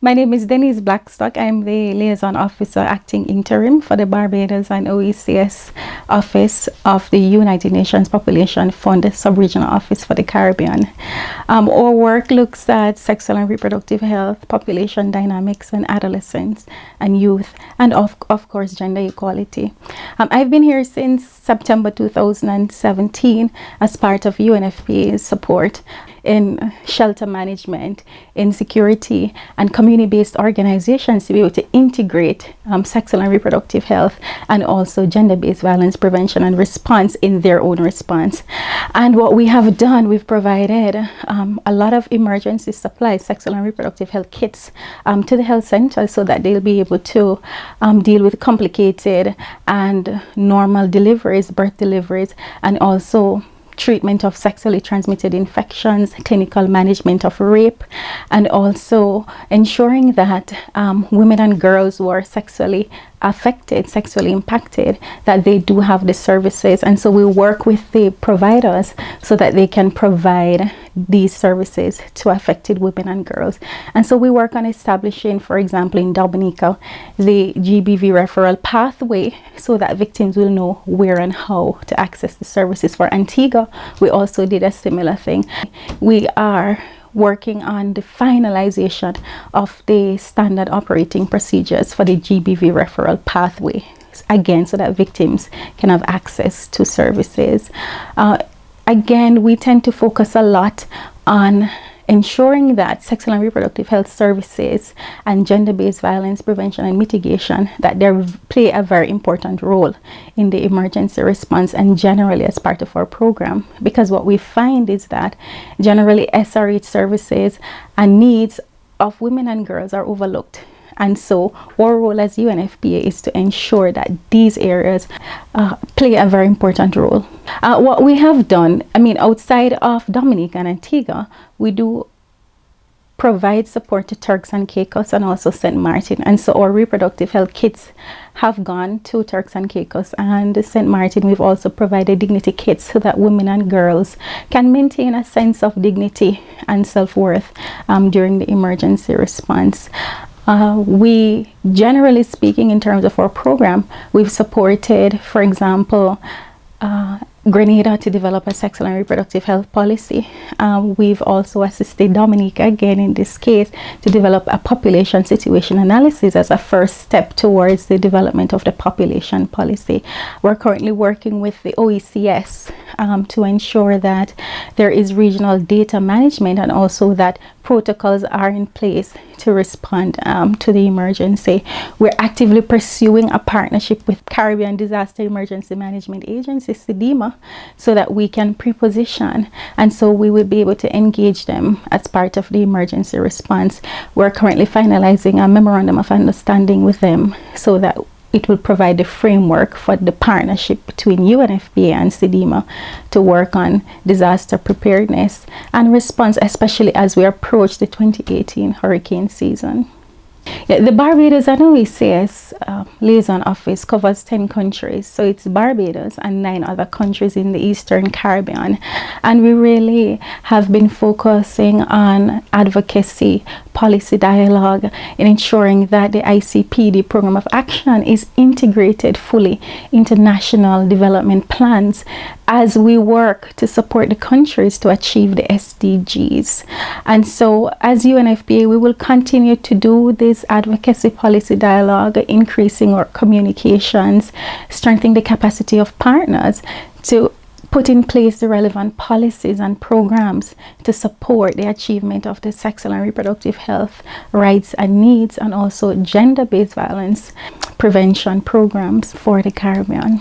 My name is Denise Blackstock. I'm the Liaison Officer acting interim for the Barbados and OECS Office of the United Nations Population Fund Sub-Regional Office for the Caribbean. Our work looks at sexual and reproductive health, population dynamics, and adolescents and youth, and of course gender equality. I've been here since September 2017 as part of UNFPA's support in shelter management, in security, and community-based organizations to be able to integrate sexual and reproductive health and also gender-based violence prevention and response in their own response. And what we have done, we've provided a lot of emergency supplies, sexual and reproductive health kits to the health center so that they'll be able to deal with complicated and normal deliveries, birth deliveries, and also treatment of sexually transmitted infections, clinical management of rape, and also ensuring that women and girls who are sexually affected, sexually impacted, that they do have the services. And so we work with the providers so that they can provide these services to affected women and girls. And so we work on establishing, for example, in Dominica, the GBV referral pathway so that victims will know where and how to access the services. For Antigua, we also did a similar thing. We are working on the finalization of the standard operating procedures for the GBV referral pathway, again, so that victims can have access to services. Again, we tend to focus a lot on ensuring that sexual and reproductive health services and gender-based violence prevention and mitigation, that they play a very important role in the emergency response and generally as part of our program. Because what we find is that generally SRH services and needs of women and girls are overlooked. And so our role as UNFPA is to ensure that these areas play a very important role. What we have done, outside of Dominica and Antigua, we do provide support to Turks and Caicos and also St. Martin. And so our reproductive health kits have gone to Turks and Caicos and St. Martin. We've also provided dignity kits so that women and girls can maintain a sense of dignity and self-worth during the emergency response. We, generally speaking, in terms of our program, we've supported, for example, Grenada to develop a sexual and reproductive health policy. We've also assisted Dominica, again in this case, to develop a population situation analysis as a first step towards the development of the population policy. We're currently working with the OECS to ensure that there is regional data management and also that protocols are in place to respond to the emergency. We're actively pursuing a partnership with Caribbean Disaster Emergency Management Agency, CDEMA, so that we can pre-position, and so we will be able to engage them as part of the emergency response. We're currently finalizing a memorandum of understanding with them so that it will provide the framework for the partnership between UNFPA and CDEMA to work on disaster preparedness and response, especially as we approach the 2018 hurricane season. The Barbados and OECS Liaison Office covers 10 countries, so it's Barbados and 9 other countries in the Eastern Caribbean, and we really have been focusing on advocacy, policy dialogue, in ensuring that the ICPD program of action is integrated fully into national development plans as we work to support the countries to achieve the SDGs. And so as UNFPA, we will continue to do this advocacy policy dialogue, increasing our communications, strengthening the capacity of partners to put in place the relevant policies and programs to support the achievement of the sexual and reproductive health rights and needs, and also gender-based violence prevention programs for the Caribbean.